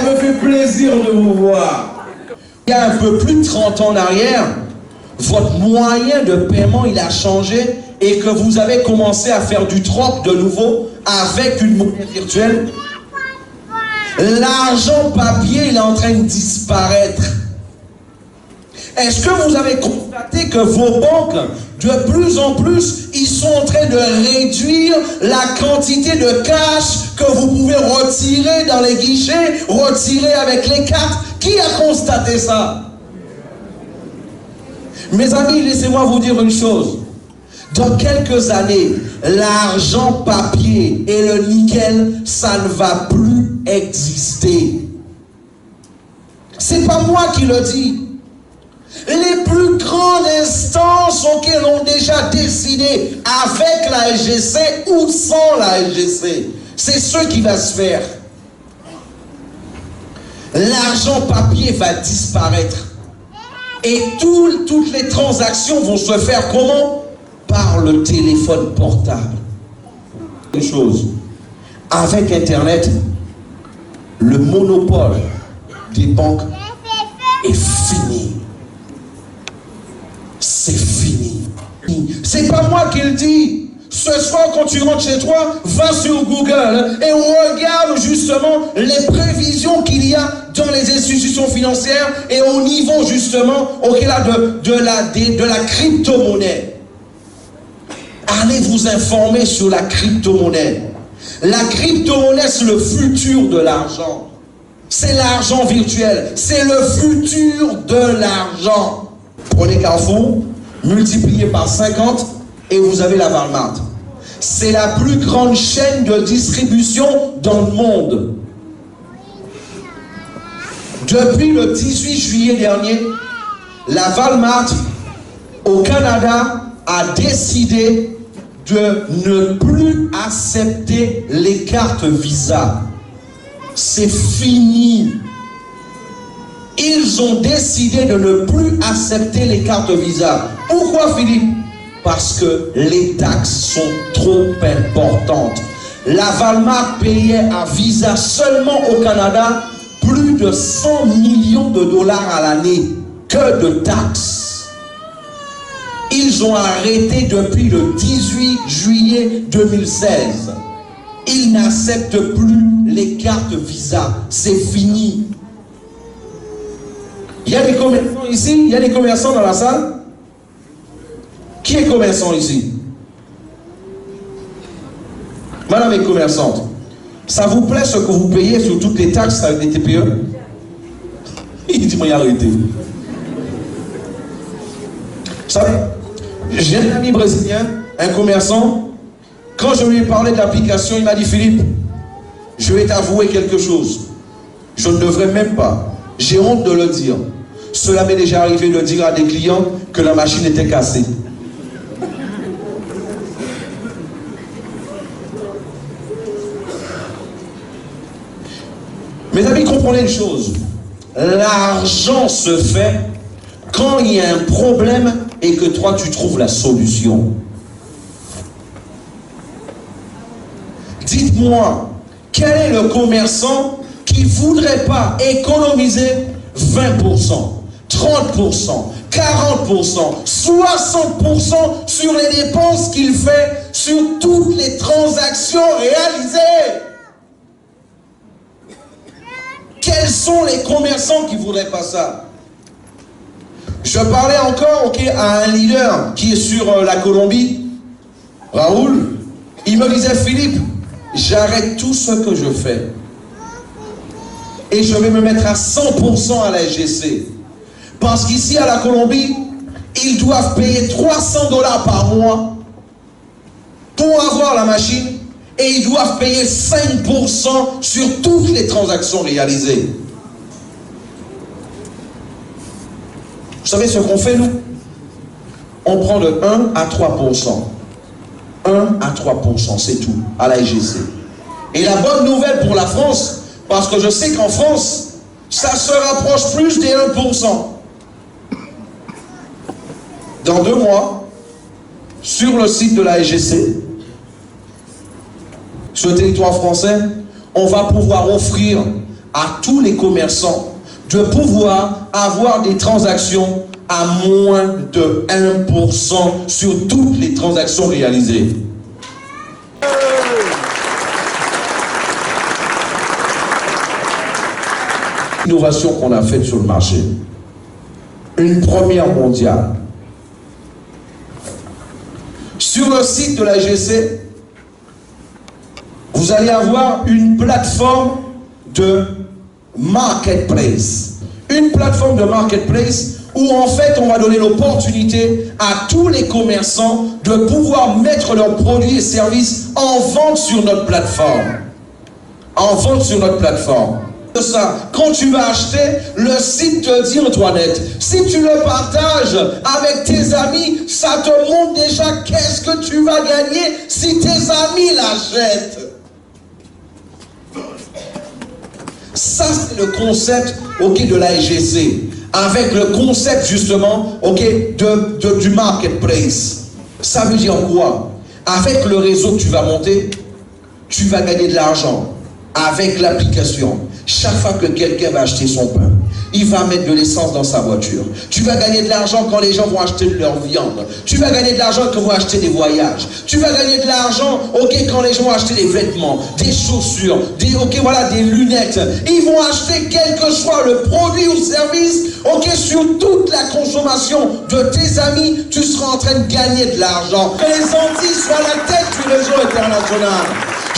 Ça me fait plaisir de vous voir. Il y a un peu plus de 30 ans en arrière, votre moyen de paiement, il a changé et que vous avez commencé à faire du troc de nouveau avec une monnaie virtuelle. L'argent papier, il est en train de disparaître. Est-ce que vous avez constaté que vos banques, de plus en plus, ils sont en train de réduire la quantité de cash que vous pouvez retirer dans les guichets, retirer avec les cartes? Qui a constaté ça? Mes amis, laissez-moi vous dire une chose. Dans quelques années, l'argent papier et le nickel, ça ne va plus exister. C'est pas moi qui le dis. Les plus grandes instances auxquelles on déjà décidé avec la SGC ou sans la SGC, c'est ce qui va se faire. L'argent papier va disparaître. Et toutes les transactions vont se faire comment? Par le téléphone portable. Une chose, avec Internet, le monopole des banques est fini. C'est fini. C'est pas moi qui le dis. Ce soir, quand tu rentres chez toi, va sur Google et regarde justement les prévisions qu'il y a dans les institutions financières et au niveau justement de la crypto-monnaie. Allez vous informer sur la crypto-monnaie. La crypto-monnaie, c'est le futur de l'argent. C'est l'argent virtuel. C'est le futur de l'argent. Prenez Carrefour, multipliez par 50 et vous avez la Walmart. C'est la plus grande chaîne de distribution dans le monde. Depuis le 18 juillet dernier, la Walmart au Canada a décidé de ne plus accepter les cartes Visa. C'est fini. Ils ont décidé de ne plus accepter les cartes Visa. Pourquoi, Philippe? Parce que les taxes sont trop importantes. La Walmart payait à Visa seulement au Canada plus de 100 millions de dollars à l'année que de taxes. Ils ont arrêté depuis le 18 juillet 2016. Ils n'acceptent plus les cartes Visa. C'est fini. Il y a des commerçants ici, il y a des commerçants dans la salle. Qui est commerçant ici? Madame est commerçante. Ça vous plaît ce que vous payez sur toutes les taxes avec les TPE? Il dit, moi, il a arrêté. Vous savez, j'ai un ami brésilien, un commerçant. Quand je lui ai parlé de l'application, il m'a dit, Philippe, je vais t'avouer quelque chose. Je ne devrais même pas. J'ai honte de le dire. Cela m'est déjà arrivé de dire à des clients que la machine était cassée. Mes amis, comprenez une chose. L'argent se fait quand il y a un problème et que toi tu trouves la solution. Dites-moi, quel est le commerçant qui ne voudrait pas économiser 20%, 30%, 40%, 60% sur les dépenses qu'il fait sur toutes les transactions réalisées? Quels sont les commerçants qui ne voudraient pas ça? Je parlais encore à un leader qui est sur la Colombie, Raoul. Il me disait, Philippe, j'arrête tout ce que je fais et je vais me mettre à 100% à la SGC. Parce qu'ici à la Colombie, ils doivent payer 300 $ par mois pour avoir la machine et ils doivent payer 5% sur toutes les transactions réalisées. Vous savez ce qu'on fait, nous? On prend de 1 à 3%. 1 à 3%, c'est tout, à la SGC. Et la bonne nouvelle pour la France, parce que je sais qu'en France, ça se rapproche plus des 1%. Dans 2 mois, sur le site de la SGC, sur le territoire français, on va pouvoir offrir à tous les commerçants de pouvoir avoir des transactions à moins de 1% sur toutes les transactions réalisées. Innovation qu'on a faite sur le marché. Une première mondiale. Sur le site de la GC, vous allez avoir une plateforme de marketplace. Une plateforme de marketplace où en fait on va donner l'opportunité à tous les commerçants de pouvoir mettre leurs produits et services en vente sur notre plateforme. En vente sur notre plateforme. Ça, quand tu vas acheter, le site te dit, Antoinette, si tu le partages avec tes amis, ça te montre déjà qu'est-ce que tu vas gagner si tes amis l'achètent. Ça, c'est le concept de la SGC, avec le concept justement du marketplace. Ça veut dire quoi? Avec le réseau que tu vas monter, tu vas gagner de l'argent avec l'application. Chaque fois que quelqu'un va acheter son pain, il va mettre de l'essence dans sa voiture. Tu vas gagner de l'argent quand les gens vont acheter leur viande. Tu vas gagner de l'argent quand ils vont acheter des voyages. Tu vas gagner de l'argent quand les gens vont acheter des vêtements, des chaussures, des lunettes. Ils vont acheter quel que soit le produit ou service. Sur toute la consommation de tes amis, tu seras en train de gagner de l'argent. Que les Antilles soient la tête du réseau international.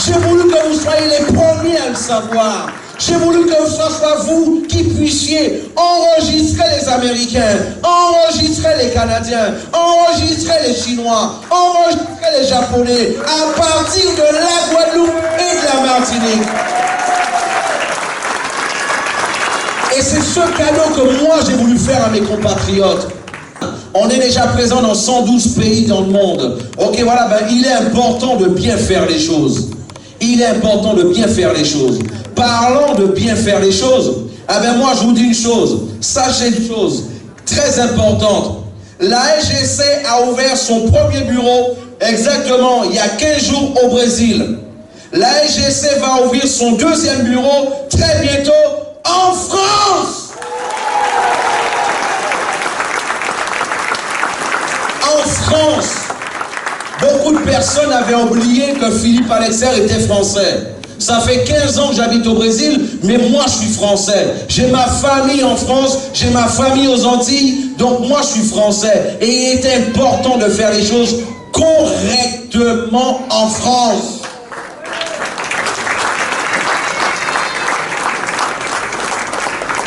J'ai voulu que vous soyez les premiers à le savoir. J'ai voulu que ce soit vous qui puissiez enregistrer les Américains, enregistrer les Canadiens, enregistrer les Chinois, enregistrer les Japonais à partir de la Guadeloupe et de la Martinique. Et c'est ce cadeau que moi j'ai voulu faire à mes compatriotes. On est déjà présent dans 112 pays dans le monde. Il est important de bien faire les choses. Il est important de bien faire les choses. Parlant de bien faire les choses, moi je vous dis une chose, sachez une chose très importante. La SGC a ouvert son premier bureau exactement il y a 15 jours au Brésil. La SGC va ouvrir son deuxième bureau très bientôt en France. En France. Beaucoup de personnes avaient oublié que Philippe Alexer était français. Ça fait 15 ans que j'habite au Brésil, mais moi je suis français. J'ai ma famille en France, j'ai ma famille aux Antilles, donc moi je suis français. Et il est important de faire les choses correctement en France.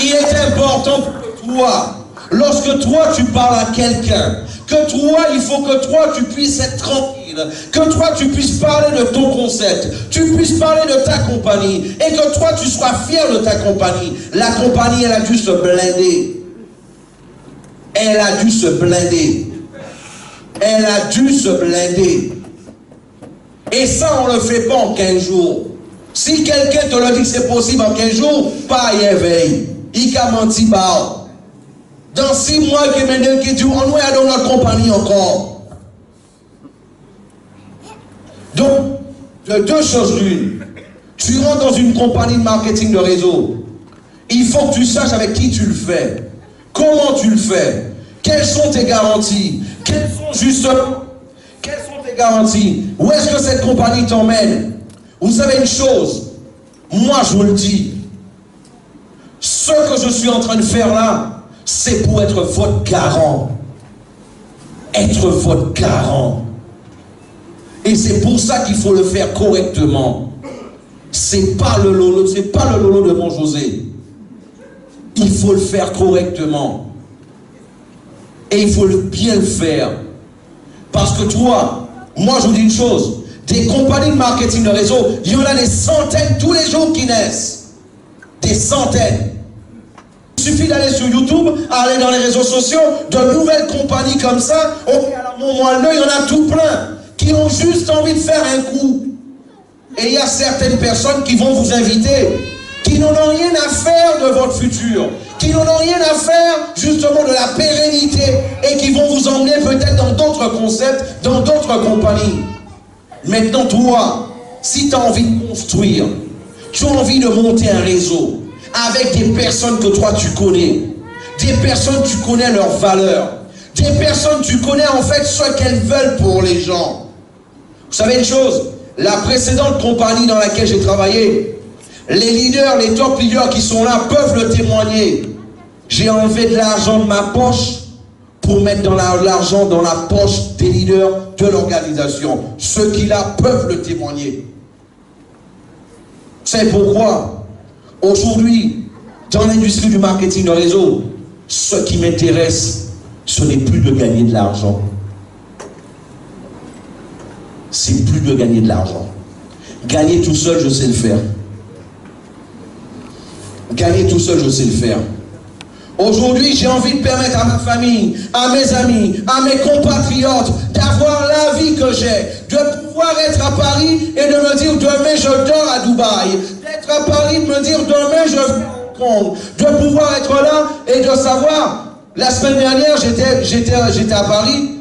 Il est important que toi, lorsque toi tu parles à quelqu'un, que toi, il faut que toi tu puisses être tranquille, que toi tu puisses parler de ton concept, tu puisses parler de ta compagnie, et que toi tu sois fier de ta compagnie. La compagnie, elle a dû se blinder. Elle a dû se blinder. Elle a dû se blinder. Et ça, on ne le fait pas en 15 jours. Si quelqu'un te le dit que c'est possible en 15 jours, pas y éveille. Il a menti pas. Dans 6 mois, on est dans notre compagnie encore. Donc, de deux choses l'une. Tu rentres dans une compagnie de marketing de réseau. Il faut que tu saches avec qui tu le fais. Comment tu le fais. Quelles sont tes garanties. Quelles sont tes garanties. Où est-ce que cette compagnie t'emmène. Vous savez une chose. Moi, je vous le dis. Ce que je suis en train de faire là, c'est pour être votre garant. Être votre garant. Et c'est pour ça qu'il faut le faire correctement. C'est pas le lolo de mon José. Il faut le faire correctement. Et il faut bien le faire. Parce que toi, moi je vous dis une chose, des compagnies de marketing de réseau, il y en a des centaines tous les jours qui naissent. Des centaines. Il suffit d'aller sur YouTube, aller dans les réseaux sociaux, de nouvelles compagnies comme ça, à la Montmoelleux, il y en a tout plein, qui ont juste envie de faire un coup. Et il y a certaines personnes qui vont vous inviter, qui n'en ont rien à faire de votre futur, qui n'en ont rien à faire justement de la pérennité, et qui vont vous emmener peut-être dans d'autres concepts, dans d'autres compagnies. Maintenant, toi, si tu as envie de construire, tu as envie de monter un réseau, avec des personnes que toi tu connais. Des personnes, tu connais leurs valeurs. Des personnes, tu connais en fait ce qu'elles veulent pour les gens. Vous savez une chose, la précédente compagnie dans laquelle j'ai travaillé, les leaders, les top leaders qui sont là peuvent le témoigner. J'ai enlevé de l'argent de ma poche pour mettre de l'argent dans la poche des leaders de l'organisation. Ceux qui là peuvent le témoigner. C'est pourquoi, aujourd'hui, dans l'industrie du marketing de réseau, ce qui m'intéresse, ce n'est plus de gagner de l'argent. C'est plus de gagner de l'argent. Gagner tout seul, je sais le faire. Gagner tout seul, je sais le faire. Aujourd'hui, j'ai envie de permettre à ma famille, à mes amis, à mes compatriotes d'avoir la vie que j'ai, de pouvoir être à Paris et de me dire demain je dors à Dubaï, d'être à Paris, de me dire demain je vais à Hong Kong, de pouvoir être là et de savoir. La semaine dernière, j'étais à Paris,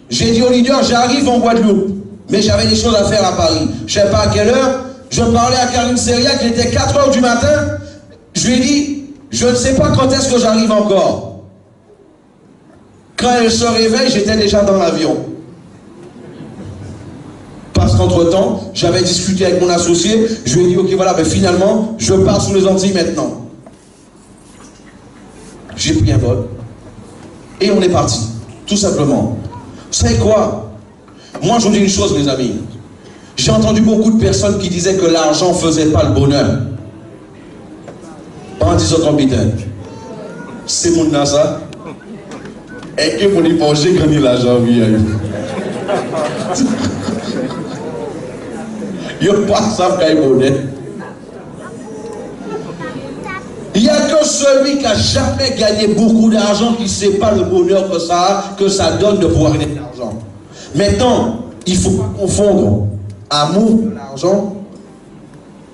j'ai dit au leader, j'arrive en Guadeloupe, mais j'avais des choses à faire à Paris. Je ne sais pas à quelle heure, je parlais à Karine Seria, qu'il était 4 h du matin, je lui ai dit, je ne sais pas quand est-ce que j'arrive encore. Quand elle se réveille, j'étais déjà dans l'avion. Parce qu'entre-temps, j'avais discuté avec mon associé, je lui ai dit, ok voilà, ben finalement, je pars sous les Antilles maintenant. J'ai pris un vol. Et on est parti, tout simplement. Vous savez quoi? Moi, je vous dis une chose, mes amis. J'ai entendu beaucoup de personnes qui disaient que l'argent ne faisait pas le bonheur. En disant capitaine, c'est mon nom ça. Et que pour y penser quand il a janvier. Il n'y a pas ça qui est bonheur. Il n'y a que celui qui n'a jamais gagné beaucoup d'argent qui ne sait pas le bonheur que ça donne de pouvoir gagner de l'argent. Maintenant, il ne faut pas confondre amour de l'argent.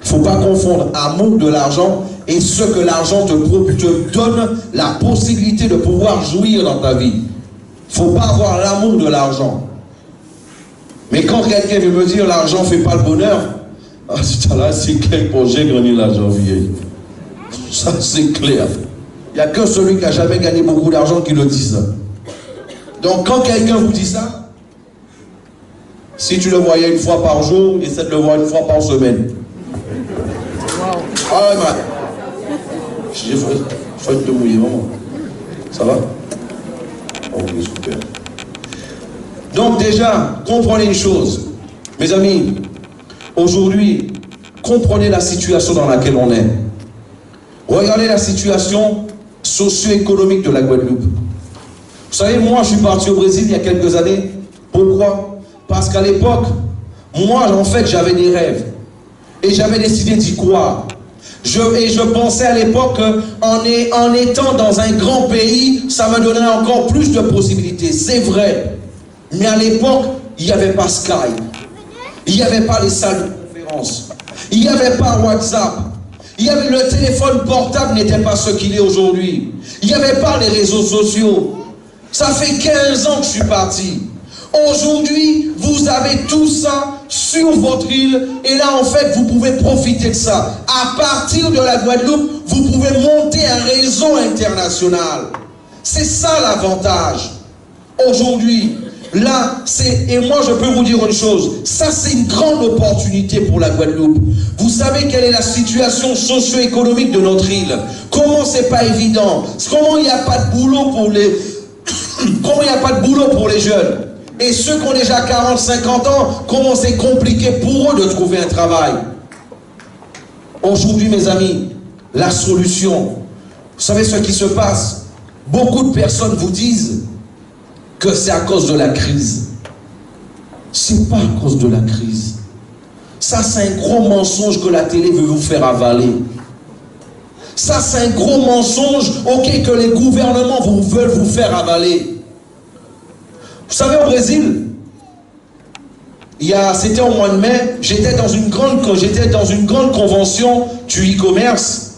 Il ne faut pas confondre amour de l'argent et ce que l'argent te donne la possibilité de pouvoir jouir dans ta vie. Il ne faut pas avoir l'amour de l'argent. Mais quand quelqu'un veut me dire l'argent ne fait pas le bonheur, là c'est clair pour j'ai gagné l'argent vieille. Ça c'est clair. Il n'y a que celui qui n'a jamais gagné beaucoup d'argent qui le dit ça. Donc quand quelqu'un vous dit ça, si tu le voyais une fois par jour, essaie de le voir une fois par semaine. Ah ouais, man. J'ai fait te mouiller, maman. Ça va? Ok, super. Donc déjà, comprenez une chose. Mes amis, aujourd'hui, comprenez la situation dans laquelle on est. Regardez la situation socio-économique de la Guadeloupe. Vous savez, moi, je suis parti au Brésil il y a quelques années. Pourquoi? Parce qu'à l'époque, moi, en fait, j'avais des rêves. Et j'avais décidé d'y croire. Et je pensais à l'époque qu'en étant dans un grand pays, ça me donnerait encore plus de possibilités. C'est vrai. Mais à l'époque, il n'y avait pas Skype. Il n'y avait pas les salles de conférence. Il n'y avait pas WhatsApp. Le téléphone portable n'était pas ce qu'il est aujourd'hui. Il n'y avait pas les réseaux sociaux. Ça fait 15 ans que je suis parti. Aujourd'hui, vous avez tout ça sur votre île et là, en fait, vous pouvez profiter de ça. À partir de la Guadeloupe, vous pouvez monter un réseau international. C'est ça l'avantage. Aujourd'hui, là, et moi, je peux vous dire une chose. Ça, c'est une grande opportunité pour la Guadeloupe. Vous savez quelle est la situation socio-économique de notre île? Comment c'est pas évident? Comment il n'y a pas de boulot pour les... Comment il n'y a pas de boulot pour les jeunes? Et ceux qui ont déjà 40-50 ans, comment c'est compliqué pour eux de trouver un travail? Aujourd'hui, mes amis, la solution, vous savez ce qui se passe? Beaucoup de personnes vous disent que c'est à cause de la crise. C'est pas à cause de la crise. Ça, c'est un gros mensonge que la télé veut vous faire avaler. Ça, c'est un gros mensonge, ok, que les gouvernements veulent vous faire avaler. Vous savez, au Brésil, c'était au mois de mai, j'étais dans une grande convention du e-commerce.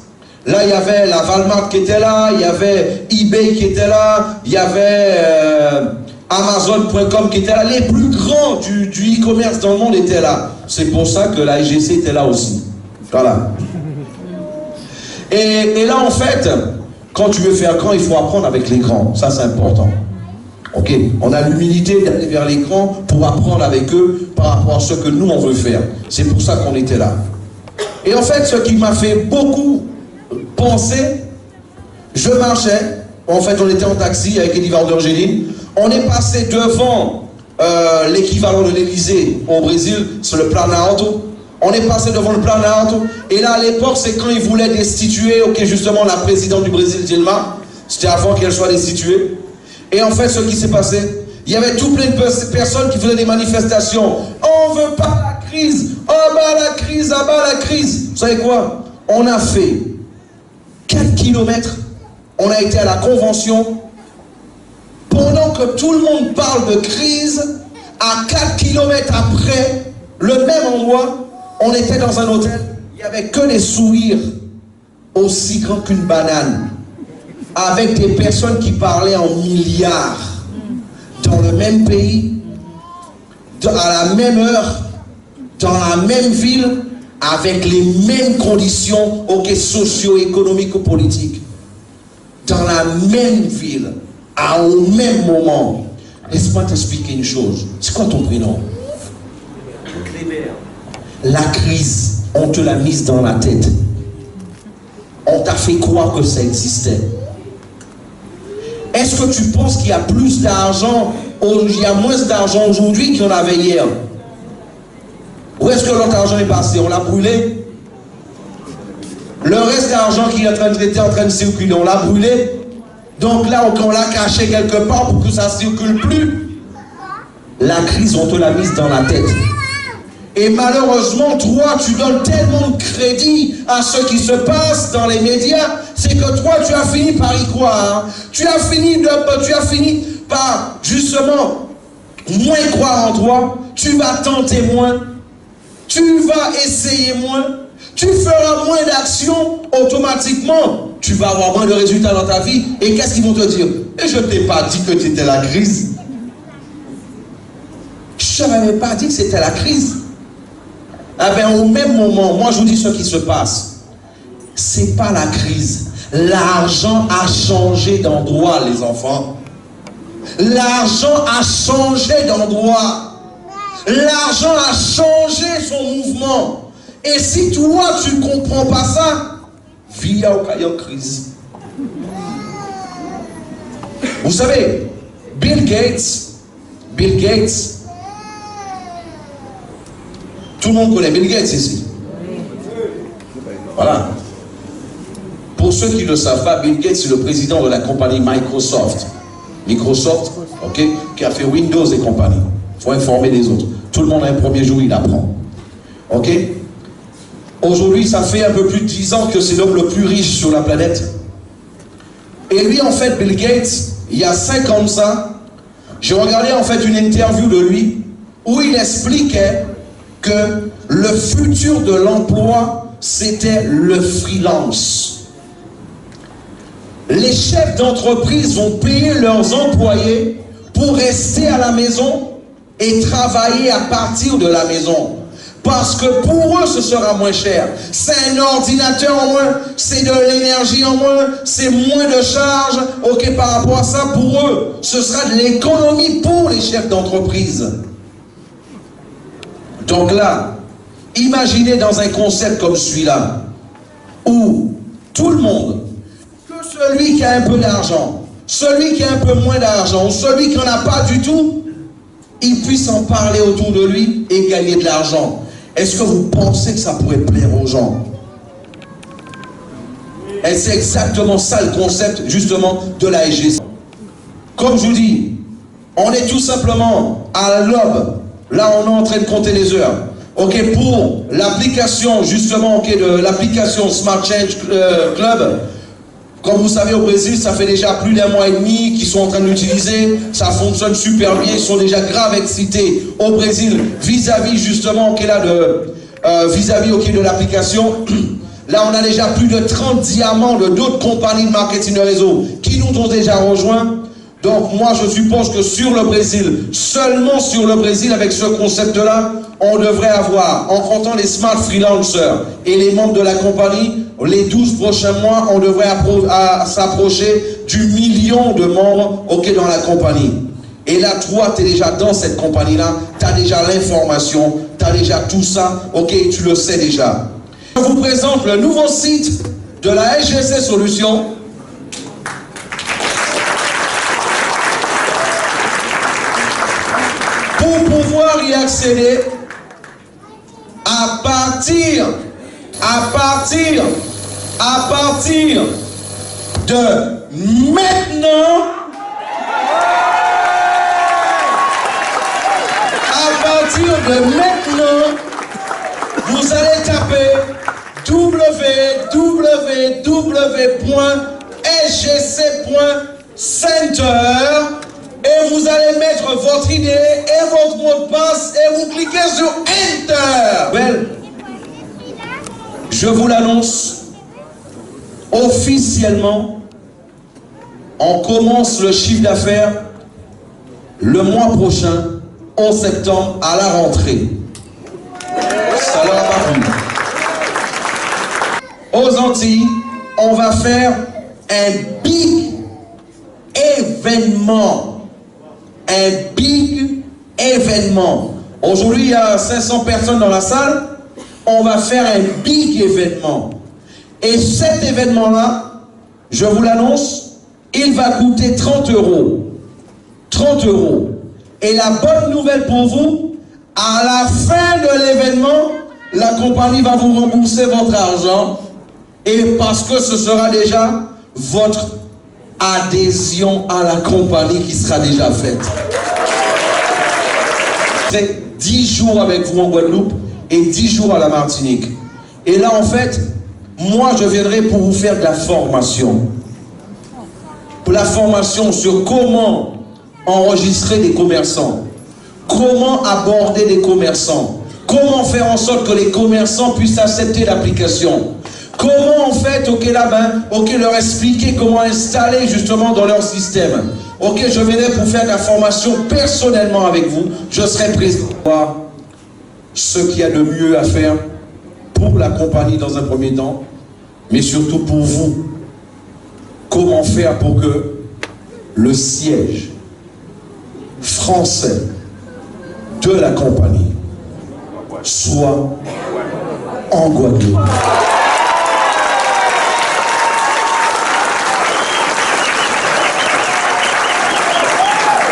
Là, il y avait la Walmart qui était là, il y avait eBay qui était là, il y avait Amazon.com qui était là. Les plus grands du e-commerce dans le monde étaient là. C'est pour ça que la IGC était là aussi. Voilà. Et là, en fait, quand tu veux faire grand, il faut apprendre avec les grands. Ça, c'est important. Ok, on a l'humilité d'aller vers les grands pour apprendre avec eux par rapport à ce que nous, on veut faire. C'est pour ça qu'on était là. Et en fait, ce qui m'a fait beaucoup penser, je marchais, en fait, on était en taxi avec Eddie Valdorgelin, on est passé devant l'équivalent de l'Élysée au Brésil, c'est le Planalto. On est passé devant le Planalto, et là, à l'époque, c'est quand ils voulaient destituer, ok, justement, la présidente du Brésil, Dilma. C'était avant qu'elle soit destituée. Et en fait, ce qui s'est passé, il y avait tout plein de personnes qui faisaient des manifestations. On ne veut pas la crise. Oh, bah la crise, ah bah la crise. Vous savez quoi? On a fait 4 kilomètres. On a été à la convention. Pendant que tout le monde parle de crise, à 4 kilomètres après, le même endroit, on était dans un hôtel. Il n'y avait que des sourires aussi grands qu'une banane. Avec des personnes qui parlaient en milliards. Dans le même pays, à la même heure, dans la même ville, avec les mêmes conditions socio-économiques ou politiques. Dans la même ville, au même moment. Laisse-moi t'expliquer une chose. C'est quoi ton prénom? La crise, on te l'a mise dans la tête. On t'a fait croire que ça existait. Est-ce que tu penses qu'il y a plus d'argent, il y a moins d'argent aujourd'hui qu'il y en avait hier? Où est-ce que notre argent est passé? On l'a brûlé? Le reste d'argent qui était en train de circuler, on l'a brûlé? Donc là, on l'a caché quelque part pour que ça ne circule plus. La crise, on te l'a mise dans la tête. Et malheureusement, toi, tu donnes tellement de crédit à ce qui se passe dans les médias, c'est que toi, tu as fini par y croire. Tu as fini par, justement, moins croire en toi. Tu vas tenter moins. Tu vas essayer moins. Tu feras moins d'actions. Automatiquement, tu vas avoir moins de résultats dans ta vie. Et qu'est-ce qu'ils vont te dire? Et je ne t'ai pas dit que tu étais la crise. Je ne t'avais pas dit que c'était la crise. Eh bien, au même moment, moi je vous dis ce qui se passe. C'est pas la crise. L'argent a changé d'endroit, les enfants. L'argent a changé d'endroit. L'argent a changé son mouvement. Et si toi tu ne comprends pas ça, vis en crise. Vous savez, Bill Gates, tout le monde connaît Bill Gates ici. Voilà. Pour ceux qui ne le savent pas, Bill Gates est le président de la compagnie Microsoft. Microsoft, ok, qui a fait Windows et compagnie. Il faut informer les autres. Tout le monde, un premier jour, il apprend. Ok. Aujourd'hui, ça fait un peu plus de 10 ans que c'est l'homme le plus riche sur la planète. Et lui, en fait, Bill Gates, il y a 5 ans de ça, j'ai regardé en fait une interview de lui où il expliquait que le futur de l'emploi, c'était le freelance. Les chefs d'entreprise vont payer leurs employés pour rester à la maison et travailler à partir de la maison. Parce que pour eux, ce sera moins cher. C'est un ordinateur en moins, c'est de l'énergie en moins, c'est moins de charges. Ok, par rapport à ça, pour eux, ce sera de l'économie pour les chefs d'entreprise. Donc là, imaginez dans un concept comme celui-là, où tout le monde, que celui qui a un peu d'argent, celui qui a un peu moins d'argent, ou celui qui n'en a pas du tout, il puisse en parler autour de lui et gagner de l'argent. Est-ce que vous pensez que ça pourrait plaire aux gens? Et c'est exactement ça le concept, justement, de la SGC. Comme je vous dis, on est tout simplement à l'aube. Là, on est en train de compter les heures. Ok, pour l'application, justement, ok, de l'application Smart Change Club. Comme vous savez, au Brésil, ça fait déjà plus d'1 mois et demi qu'ils sont en train de l'utiliser. Ça fonctionne super bien. Ils sont déjà grave excités au Brésil vis-à-vis, justement, ok, là, vis-à-vis, ok, de l'application. Là, on a déjà plus de 30 diamants de d'autres compagnies de marketing de réseau qui nous ont déjà rejoints. Donc, moi, je suppose que sur le Brésil, seulement sur le Brésil, avec ce concept-là, on devrait avoir, en comptant les smart freelancers et les membres de la compagnie, les 12 prochains mois, on devrait s'approcher du million de membres dans la compagnie. Et là, toi, tu es déjà dans cette compagnie-là, tu as déjà l'information, tu as déjà tout ça, tu le sais déjà. Je vous présente le nouveau site de la SGC Solutions. Pour pouvoir y accéder, à partir de maintenant, vous allez taper www.sgc.center et vous allez mettre votre idée et votre mot de passe et vous cliquez sur Enter. Well, je vous l'annonce, officiellement, on commence le chiffre d'affaires le mois prochain, en septembre, à la rentrée. Ça leur a pas plu. Aux Antilles, on va faire un big événement. Un big événement. Aujourd'hui, il y a 500 personnes dans la salle. On va faire un big événement. Et cet événement-là, je vous l'annonce, il va coûter 30 €. 30 €. Et la bonne nouvelle pour vous, à la fin de l'événement, la compagnie va vous rembourser votre argent. Et parce que ce sera déjà votre adhésion à la compagnie qui sera déjà faite. C'est 10 jours avec vous en Guadeloupe et 10 jours à la Martinique. Et là, en fait, moi, je viendrai pour vous faire de la formation. Pour la formation sur comment enregistrer des commerçants, comment aborder des commerçants, comment faire en sorte que les commerçants puissent accepter l'application, comment en fait, leur expliquer comment installer justement dans leur système. Je viendrai pour faire de la formation personnellement avec vous, je serai présent. Ce qu'il y a de mieux à faire pour la compagnie dans un premier temps, mais surtout pour vous. Comment faire pour que le siège français de la compagnie soit en Guadeloupe.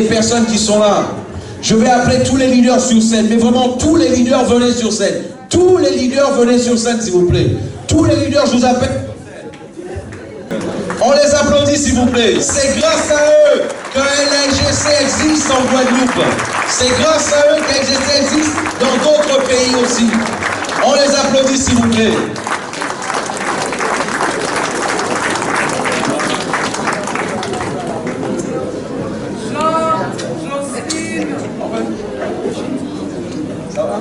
Les personnes qui sont là, je vais appeler tous les leaders sur scène, mais vraiment tous les leaders venez sur scène. Tous les leaders venez sur scène s'il vous plaît. Tous les leaders, je vous appelle. On les applaudit s'il vous plaît. C'est grâce à eux que l'SGC existe en Guadeloupe. C'est grâce à eux que l'SGC existe dans d'autres pays aussi. On les applaudit s'il vous plaît. Ça va?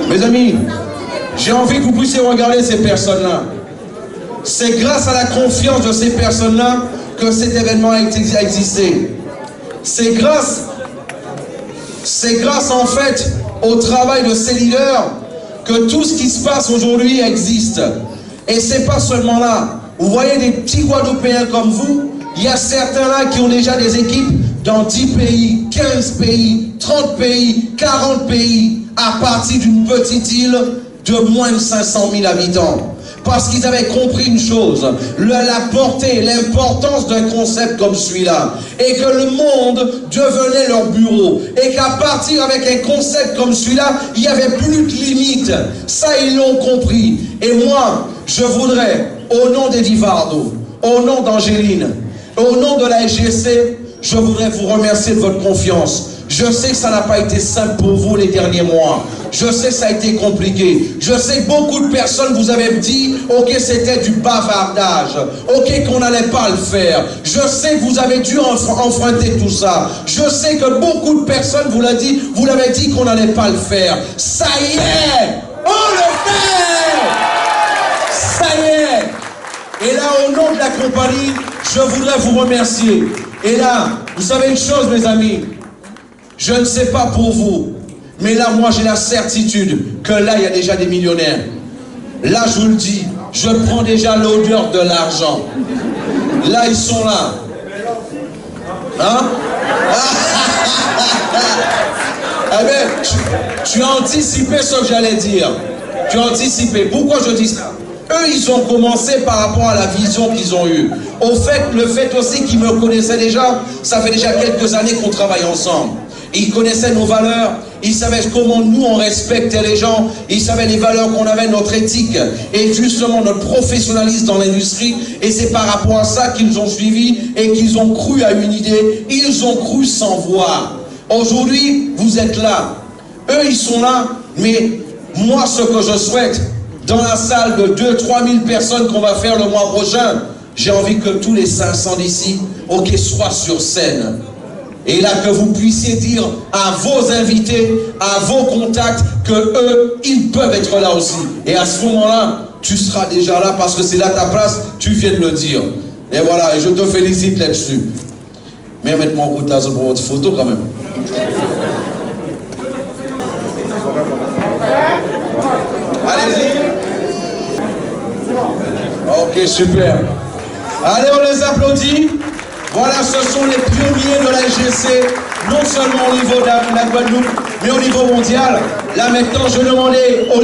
Mes amis, j'ai envie que vous puissiez regarder ces personnes-là. C'est grâce à la confiance de ces personnes-là que cet événement a existé. C'est grâce en fait au travail de ces leaders que tout ce qui se passe aujourd'hui existe. Et c'est pas seulement là. Vous voyez des petits Guadeloupéens comme vous, il y a certains là qui ont déjà des équipes dans 10 pays, 15 pays, 30 pays, 40 pays, à partir d'une petite île de moins de 500 000 habitants. Parce qu'ils avaient compris une chose, la portée, l'importance d'un concept comme celui-là, et que le monde devenait leur bureau, et qu'à partir avec un concept comme celui-là, il n'y avait plus de limites. Ça, ils l'ont compris. Et moi, je voudrais, au nom d'Eddie Vardo, au nom d'Angéline, au nom de la SGC, je voudrais vous remercier de votre confiance. Je sais que ça n'a pas été simple pour vous les derniers mois. Je sais que ça a été compliqué. Je sais que beaucoup de personnes vous avaient dit, ok, c'était du bavardage. Ok, qu'on n'allait pas le faire. Je sais que vous avez dû emprunter tout ça. Je sais que beaucoup de personnes vous l'avez dit qu'on n'allait pas le faire. Ça y est, on le fait. Ça y est. Et là, au nom de la compagnie, je voudrais vous remercier. Et là, vous savez une chose, mes amis, je ne sais pas pour vous, mais là, moi, j'ai la certitude que là, il y a déjà des millionnaires. Là, je vous le dis, je prends déjà l'odeur de l'argent. Là, ils sont là. Hein? Ah ben, tu as anticipé ce que j'allais dire. Tu as anticipé. Pourquoi je dis ça? Eux, ils ont commencé par rapport à la vision qu'ils ont eue. Au fait, le fait aussi qu'ils me connaissaient déjà, ça fait déjà quelques années qu'on travaille ensemble. Ils connaissaient nos valeurs, ils savaient comment nous on respectait les gens, ils savaient les valeurs qu'on avait, notre éthique et justement notre professionnalisme dans l'industrie. Et c'est par rapport à ça qu'ils ont suivi et qu'ils ont cru à une idée, ils ont cru sans voir. Aujourd'hui, vous êtes là. Eux, ils sont là, mais moi, ce que je souhaite, dans la salle de 2-3 000 personnes qu'on va faire le mois prochain, j'ai envie que tous les 500 d'ici, ok, soient sur scène. Et là, que vous puissiez dire à vos invités, à vos contacts, que eux, ils peuvent être là aussi. Et à ce moment-là, tu seras déjà là parce que c'est là ta place, tu viens de le dire. Et voilà, et je te félicite là-dessus. Mais mettez-moi en route là pour votre photo quand même. Allez-y. Ok, super. Allez, on les applaudit. Voilà, ce sont les pionniers de la LGC, non seulement au niveau de la Guadeloupe, mais au niveau mondial. Là maintenant, je demandais aux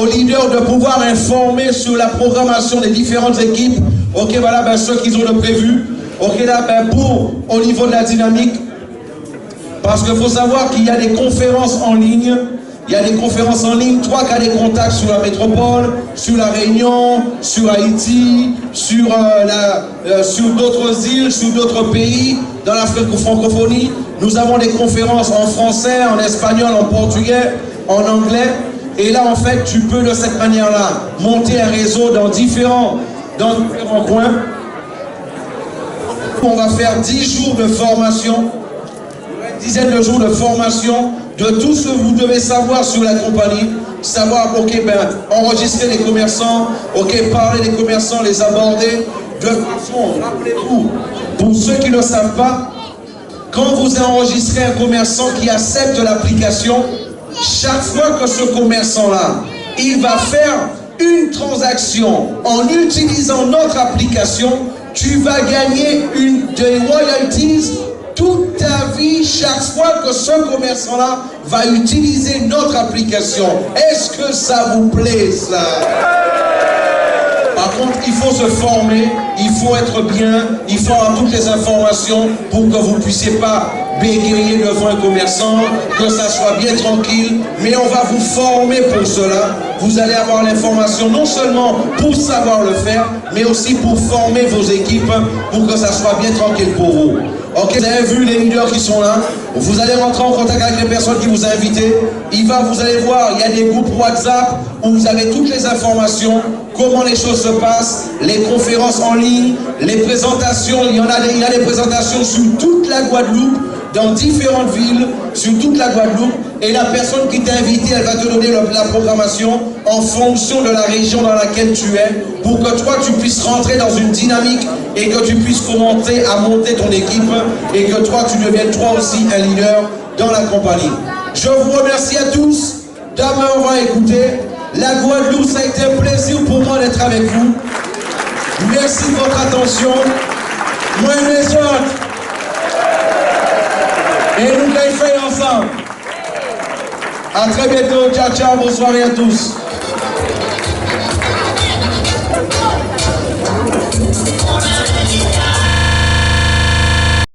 leaders de pouvoir informer sur la programmation des différentes équipes. Ok, voilà, ben, ceux qu'ils ont de prévu. Ok, là, ben, au niveau de la dynamique, parce qu'il faut savoir qu'il y a des conférences en ligne. Il y a des conférences en ligne, toi qui as des contacts sur la métropole, sur la Réunion, sur Haïti, sur d'autres îles, sur d'autres pays, dans la francophonie. Nous avons des conférences en français, en espagnol, en portugais, en anglais. Et là, en fait, tu peux de cette manière-là monter un réseau dans différents coins. On va faire 10 jours de formation, une dizaine de jours de formation, de tout ce que vous devez savoir sur la compagnie, savoir, ok, ben, enregistrer les commerçants, ok, parler des commerçants, les aborder, de façon, rappelez-vous, pour ceux qui ne le savent pas, quand vous enregistrez un commerçant qui accepte l'application, chaque fois que ce commerçant-là, il va faire une transaction en utilisant notre application, tu vas gagner des royalties toute ta vie, chaque fois que ce commerçant-là va utiliser notre application. Est-ce que ça vous plaît, ça? Par contre, il faut se former, il faut être bien, il faut avoir toutes les informations pour que vous ne puissiez pas bégayer devant un commerçant, que ça soit bien tranquille, mais on va vous former pour cela. Vous allez avoir l'information non seulement pour savoir le faire, mais aussi pour former vos équipes pour que ça soit bien tranquille pour vous. Ok, vous avez vu les leaders qui sont là, vous allez rentrer en contact avec les personnes qui vous ont invité. Vous allez voir, il y a des groupes WhatsApp où vous avez toutes les informations, comment les choses se passent, les conférences en ligne, les présentations, il y a des présentations sur toute la Guadeloupe, dans différentes villes, sur toute la Guadeloupe, et la personne qui t'a invité, elle va te donner la programmation en fonction de la région dans laquelle tu es, pour que toi tu puisses rentrer dans une dynamique et que tu puisses commencer à monter ton équipe et que toi tu deviennes toi aussi un leader dans la compagnie. Je vous remercie à tous. Demain on va écouter. La Guadeloupe, ça a été un plaisir pour moi d'être avec vous. Merci de votre attention. Moi et mes autres. Et nous l'avons fait ensemble. A très bientôt. Ciao, ciao. Bonsoir à tous. On a